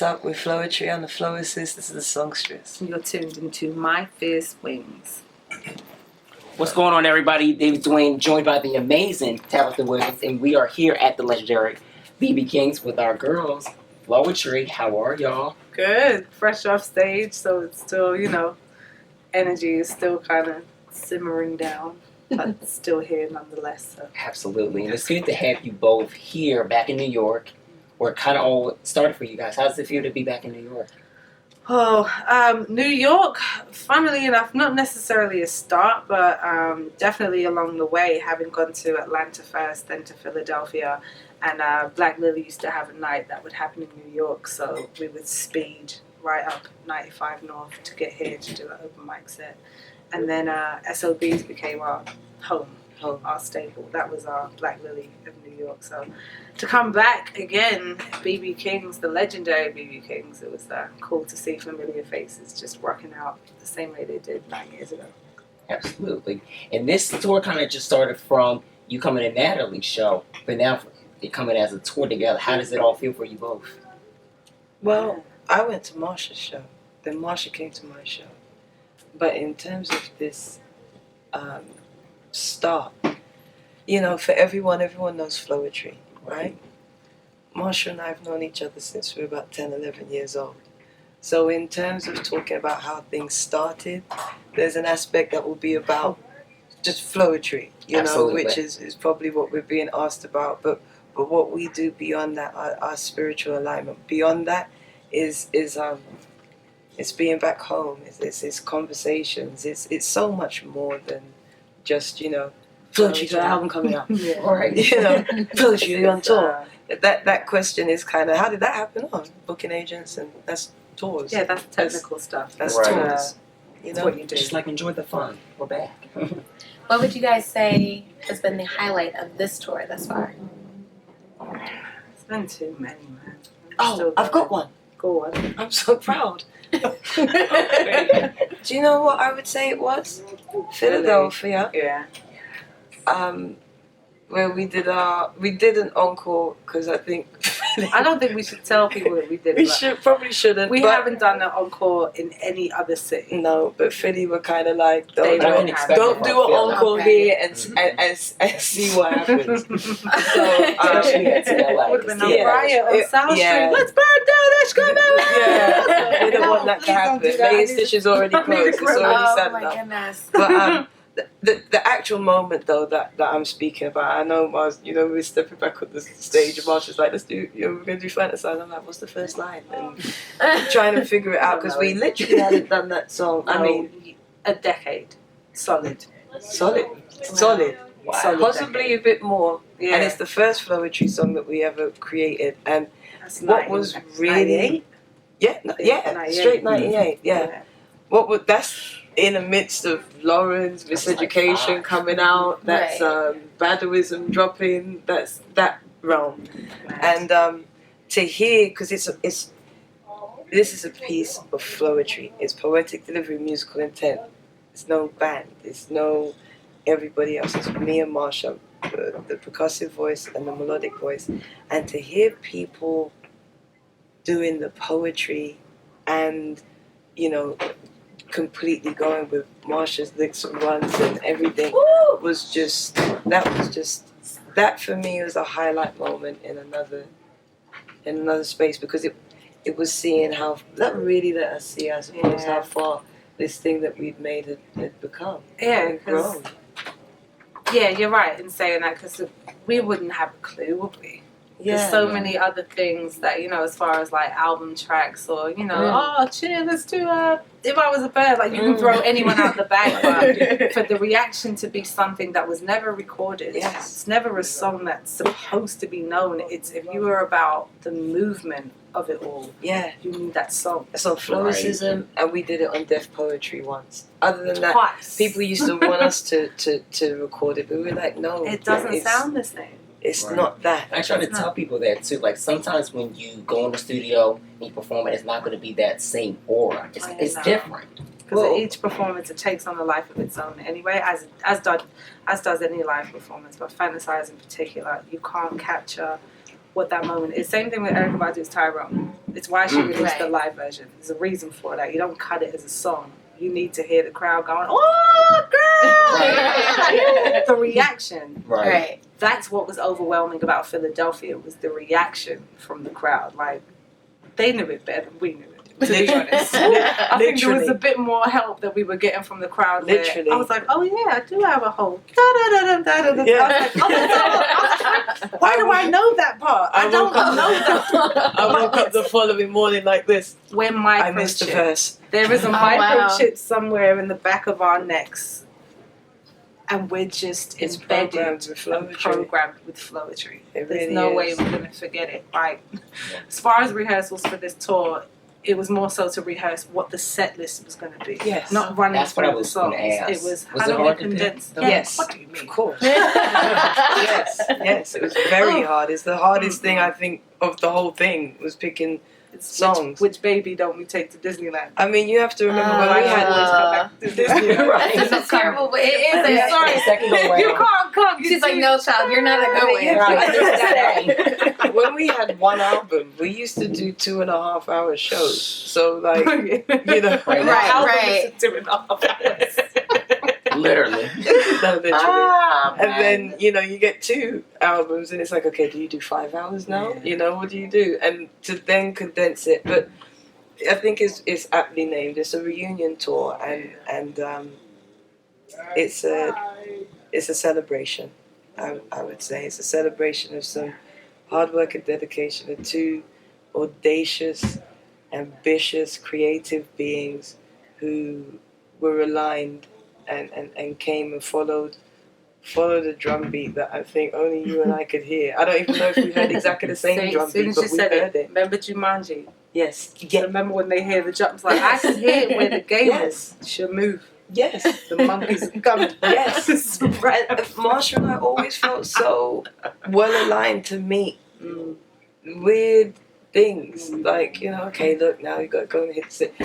What's up with Floetry on the Flowers? This is the songstress. You're tuned into My Fierce Wings. What's going on, everybody? David Dwayne, joined by the amazing Tabitha Williams, and we are here at the legendary BB Kings with our girls, Floetry. How are y'all? Good. Fresh off stage, so it's still, energy is still kind of simmering down, but still here nonetheless. So. Absolutely, and it's good to have you both here back in New York, where it kind of all started for you guys. How does it feel to be back in New York? Oh, New York, funnily enough, not necessarily a start, but definitely along the way, having gone to Atlanta first, then to Philadelphia, and Black Lily used to have a night that would happen in New York, so we would speed right up 95 North to get here to do an open mic set. And then SOBs became our home, our staple. That was our Black Lily of New York. So to come back again, BB Kings, the legendary BB Kings, it was cool to see familiar faces just rocking out the same way they did 9 years ago. Absolutely. And this tour kind of just started from you coming to Natalie's show, but now you're coming as a tour together. How does it all feel for you both? Well, I went to Marsha's show. Then Marsha came to my show. But in terms of this start, for everyone knows Floetry, right? Marsha and I have known each other since we were about 10, 11 years old. So in terms of talking about how things started, there's an aspect that will be about just Floetry, which is probably what we're being asked about. But what we do beyond that, our spiritual alignment, beyond that is it's being back home. It's conversations. It's so much more than just Floetry's album coming out. Yeah. All right, Floetry, you're on tour. That question is kind of, how did that happen? Oh, booking agents, and that's tours. Yeah, that's technical stuff. That's Right. tours. That's what you do. Just enjoy the fun. We're back. What would you guys say has been the highlight of this tour thus far? It's been too many, man. Oh, I've got one. Go on. I'm so proud. Do you know what I would say it was? Philadelphia. Yeah. Where we did an encore because I think I don't think we should tell people that we did we it. probably shouldn't. We but haven't done an encore in any other city. No, but Philly were kind of like, They don't don't do an encore Okay. here and see what happens. So Especially at LA. Would have been a Yeah. riot on South Yeah. Street. Let's burn down that screaming. yeah, we don't want that to Please don't happen. do that. Vegas Stitch is already closed. It's already Oh sad my enough. goodness. But the actual moment though that I'm speaking about, I know Mars, we're stepping back on the stage and Mars was like, let's do, we're gonna do Fantasize. I'm like, what's the first line? And trying to figure it out because we literally hadn't done that song. I mean, a decade. Solid. solid. Wow. Solid Possibly decade. a bit more. Yeah. And it's the first Floetry song that we ever created. And That's what was really 98? 98. straight 98. Yeah. That's in the midst of Lauren's Miseducation like coming out. That's Right. Baduism dropping. That's that realm. And to hear, because this is a piece of Floetry. It's poetic delivery, musical intent. It's no band. It's no everybody else. It's me and Marsha, the percussive voice and the melodic voice. And to hear people doing the poetry and, completely going with Marsha's licks and runs and everything was just that for me was a highlight moment in another space, because it was seeing how that really let us see, I suppose, how far this thing that we've made had become. Yeah, and grown. Yeah, you're right in saying that, because we wouldn't have a clue, would we? Yeah. There's so many other things that, as far as like album tracks or, oh, chill, let's do If I Was a Bird. Like, you can throw anyone out the bag, but for the reaction to be something that was never recorded, it's never a song that's supposed to be known. It's if you were about the movement of it all, Yeah. you need that song. It's on Flowicism, and we did it on Deaf Poetry once. Other than that, Twice. people used to want us to record it, but we were like, no. It doesn't sound the same. It's Right. not that. I try to tell people that too. Like, sometimes when you go in the studio and you perform it, it's not going to be that same aura. It's different. Because each performance, it takes on a life of its own anyway, as does any live performance. But Fantasize in particular, you can't capture what that moment is. Same thing with Erykah Badu's Tyrone. It's why she released the Right. live version. There's a reason for that. You don't cut it as a song. You need to hear the crowd going, "Oh, girl!" The reaction. Right. That's what was overwhelming about Philadelphia, was the reaction from the crowd. Like, they knew it better than we knew it, to be honest. I think there was a bit more help that we were getting from the crowd. Where Literally. I was like, oh yeah, I do have a whole. Da-da-da-da-da-da. Yeah. I was like, oh, that's all. Why do I know that part? I don't know that part. I woke up the following morning like this. We're I missed the microchipped. verse. There is a wow. microchip somewhere in the back of our necks, and we're just It's embedded programmed with and Floetry. programmed with Floetry. It There's really no way is. we're gonna forget it. Like, as far as rehearsals for this tour, it was more so to rehearse what the set list was going to be. Yes. Not running That's what I through the was songs. gonna ask. It was, Was how it do we hard to pick? condense? Yes. What do you Of mean? course. yes, it was very hard. It's the hardest thing I think of the whole thing was picking It's songs. Which baby don't we take to Disneyland? I mean, you have to remember when we I had always come back to Disneyland. Right. It's a terrible way. It is. Yeah. I'm sorry. Second go You round. can't come. You She's like, see- no, child, you're not a going. Right. when we had one album, we used to do 2.5 hour shows. So like, you know, Right. My album Right. is 2.5 hours. Literally. no, literally. Ah, And then, you know, you get 2 albums and it's like, okay, do you do 5 hours now? You know, what do you do? And to then condense it, but I think it's aptly named. It's a reunion tour and it's a celebration. I would say it's a celebration of some hard work and dedication of 2 audacious, ambitious, creative beings who were aligned and came and followed a drum beat that I think only you and I could hear. I don't even know if we heard exactly the same As drum soon beat, as but you we said heard it, it. remember Jumanji? Yes. Yeah. Remember when they hear the jumps? Like, I can hear where the game Yes. is. Should move. Yes. The monkeys are coming. Yes. And Marsha and I always felt so well aligned to meet Mm. weird things. Like, you know, okay, look, now you got to go and hit it.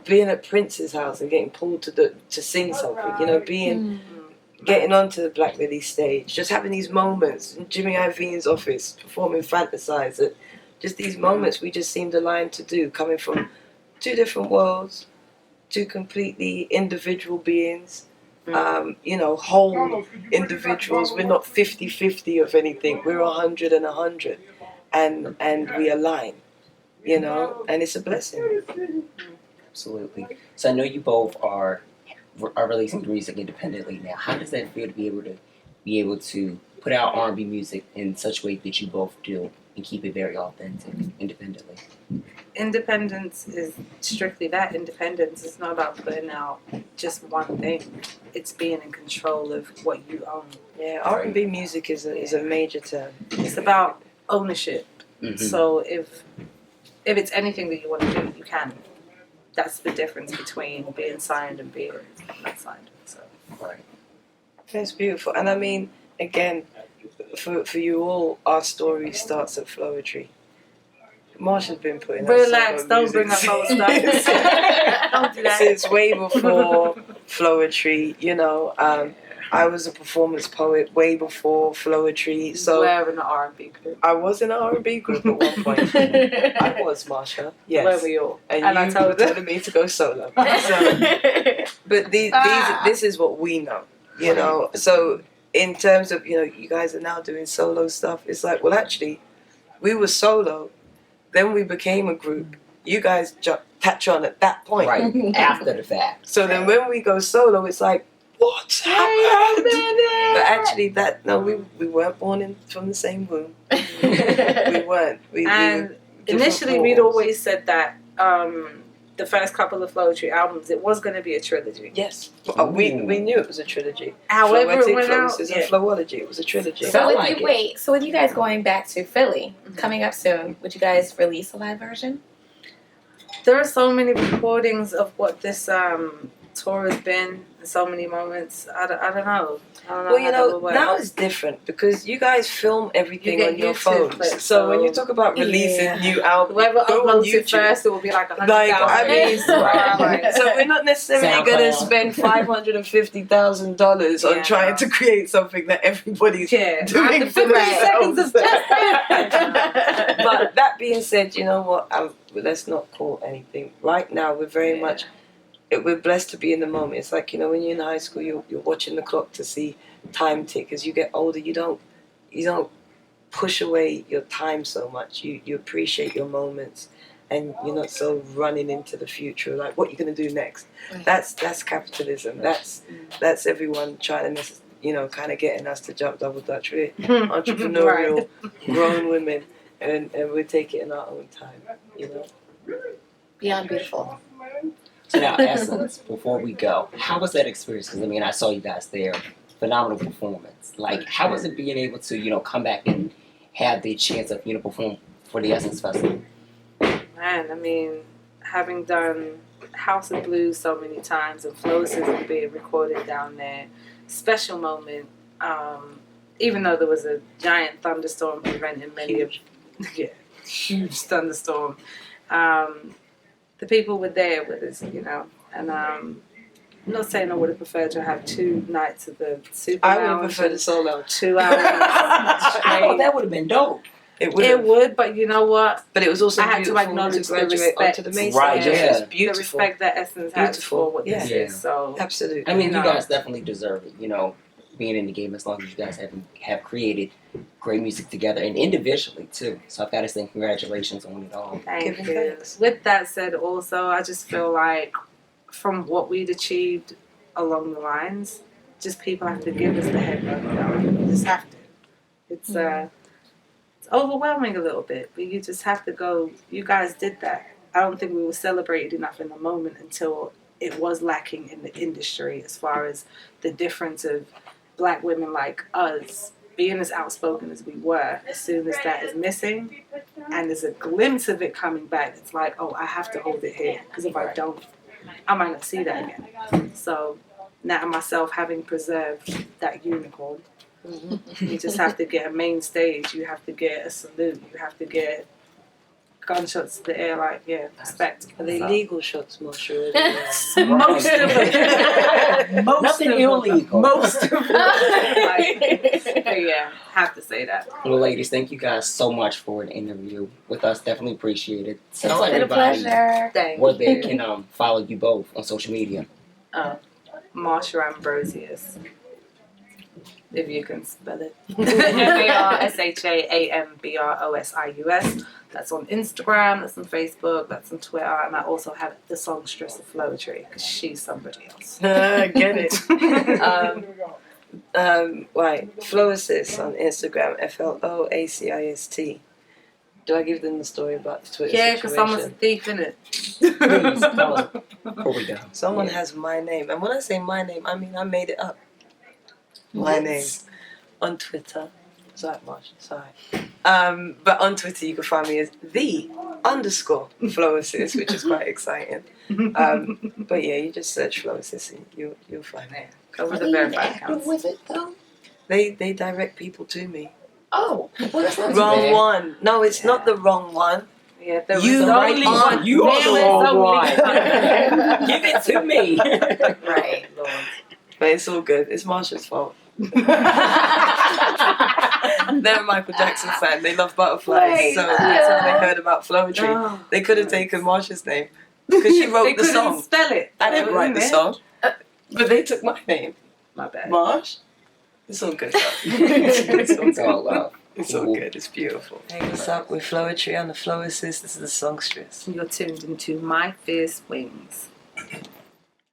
Being at Prince's house and getting pulled to sing something, you know, getting onto the Black Lily stage, just having these moments in Jimmy Iovine's office, performing Fantasize, just these moments we just seemed aligned to do, coming from 2 different worlds, 2 completely individual beings, you know, whole individuals. We're not 50-50 of anything, we're 100 and 100, and we align, you know, and it's a blessing. Absolutely. So I know you both are releasing music independently now. How does that feel to be able to put out R&B music in such a way that you both do and keep it very authentic independently? Independence is strictly that. Independence is not about putting out just one thing. It's being in control of what you own. Yeah, R&B music is a major term. It's about ownership. Mm-hmm. So if it's anything that you want to do, you can. That's the difference between being signed and being not signed. So Right. That's beautiful. And I mean, again, for you all, our story starts at Floetry. Marsha's been putting out relax, solo don't bring up music old stuff. Don't do that. since way before Floetry, you know. I was a performance poet way before Floetry, so We're in the R&B group. I was in an R&B group at one point. I was, Marsha. Yes. Where were you? And And you I told were telling me to go solo. So, but this is what we know, you know. So in terms of, you know, you guys are now doing solo stuff. It's like, well, actually, we were solo, then we became a group. You guys catch on at that point. Right. After the fact. So then when we go solo, it's like, what's happened? But actually, we weren't born from the same womb. We weren't. We And were different initially, we'd portals. always said that the first couple of Floetry albums, it was going to be a trilogy. Yes. We knew it was a trilogy. However, it Floetic went out. Flows Yeah. and Flowology. It was a trilogy. So- So with like you, it. so with you guys going back to Philly, coming up soon, would you guys release a live version? There are so many recordings of what this tour has been. So many moments. I don't know. Well, you how that know, would work. now it's different because you guys film everything You get on your YouTube phones. clips, So when you so- talk about releasing Yeah. new albums, Whoever go on uploads it YouTube. first, it will be like 100,000. Like, I mean, Right. so we're not necessarily going to SoundCloud. spend $550,000 on Yeah, trying no. to create something that everybody's Yeah, doing after for 50 seconds themselves. of just that. But that being said, you know what? let's not call anything. Right now, we're very much. We're blessed to be in the moment. It's like, when you're in high school, you're watching the clock to see time tick. As you get older, you don't push away your time so much. You appreciate your moments, and you're not so running into the future. Like, what you're gonna do next? Right. That's capitalism. That's everyone trying to kind of getting us to jump double dutch. We're entrepreneurial, grown women, and we take it in our own time. Beyond beautiful. So now, Essence, before we go, how was that experience? Because I saw you guys there, phenomenal performance. Like, how was it being able to, come back and have the chance of, perform for the Essence Festival? Man, having done House of Blues so many times and Floetry being recorded down there, special moment. Even though there was a giant thunderstorm preventing many of, huge thunderstorm. The people were there with us, and I'm not saying I would have preferred to have 2 nights of the Super I would have Lounge preferred a solo. 2 hours straight. Oh, that would have been dope. It would, but you know what? But it was also I had to beautiful acknowledge to the graduate respect. onto the main Right, stage. yeah. It was The beautiful. respect that Essence has Beautiful, for what this yeah. is. So Absolutely. I mean, No. you guys definitely deserve it, being in the game as long as you guys have created great music together and individually, too. So I've got to say congratulations on it all. thank Giving you. thanks. With that said, also, I just feel like from what we'd achieved along the lines, just people have to give us the head nod. You just have to. It's it's overwhelming a little bit, but you just have to go. You guys did that. I don't think we were celebrated enough in the moment until it was lacking in the industry as far as the difference of Black women like us being as outspoken as we were. As soon as that is missing and there's a glimpse of it coming back, it's like, oh, I have to hold it here, because if I don't, I might not see that again. So now myself having preserved that unicorn, you just have to get a main stage, you have to get a salute, you have to get gunshots to the air, like, respect. Are they legal shots, Marsha? Most of it. Nothing illegal. Most of it. But yeah, have to say that. Well, ladies, thank you guys so much for an interview with us. Definitely appreciate it. It's Tell been a everybody pleasure. Thank where you. they can follow you both on social media. Marsha Ambrosius. If you can spell it. MARSHAAMBROSIUS. That's on Instagram, that's on Facebook, that's on Twitter, and I also have the songstress of Floetry, because she's somebody else. Get it. Right. Floassist on Instagram, FLOACIST. Do I give them the story about the Twitter Yeah, because someone's a situation? thief in it. Please, tell us before we go. Someone has my name. And when I say my name, I mean I made it up. My name. On Twitter. Sorry, Marsh. Sorry. But on Twitter, you can find me as _Floassist, which is quite exciting. But yeah, you just search Floassist and you'll find me. Go with the verified accounts. with it though? They direct people to me. Oh, well, that's not too Wrong bad. one. No, it's not the wrong one. Yeah, there You was right only on. one. You are There the was wrong only one. one. Give it to me. Right. Lord. But it's all good. It's Marsha's fault. They're a Michael Jackson fan. They love butterflies. Wait, So that's how they heard about Floetry. Oh. They could have taken Marsha's name because she They wrote the couldn't song. spell it. I didn't write the song, but they took my name. My bad. Marsh. It's all good. It's all It's all good. love. It's all good. It's beautiful. Hey, what's up? We're Floetry on the Floassist. This is the songstress. You're tuned into My Fierce Wings.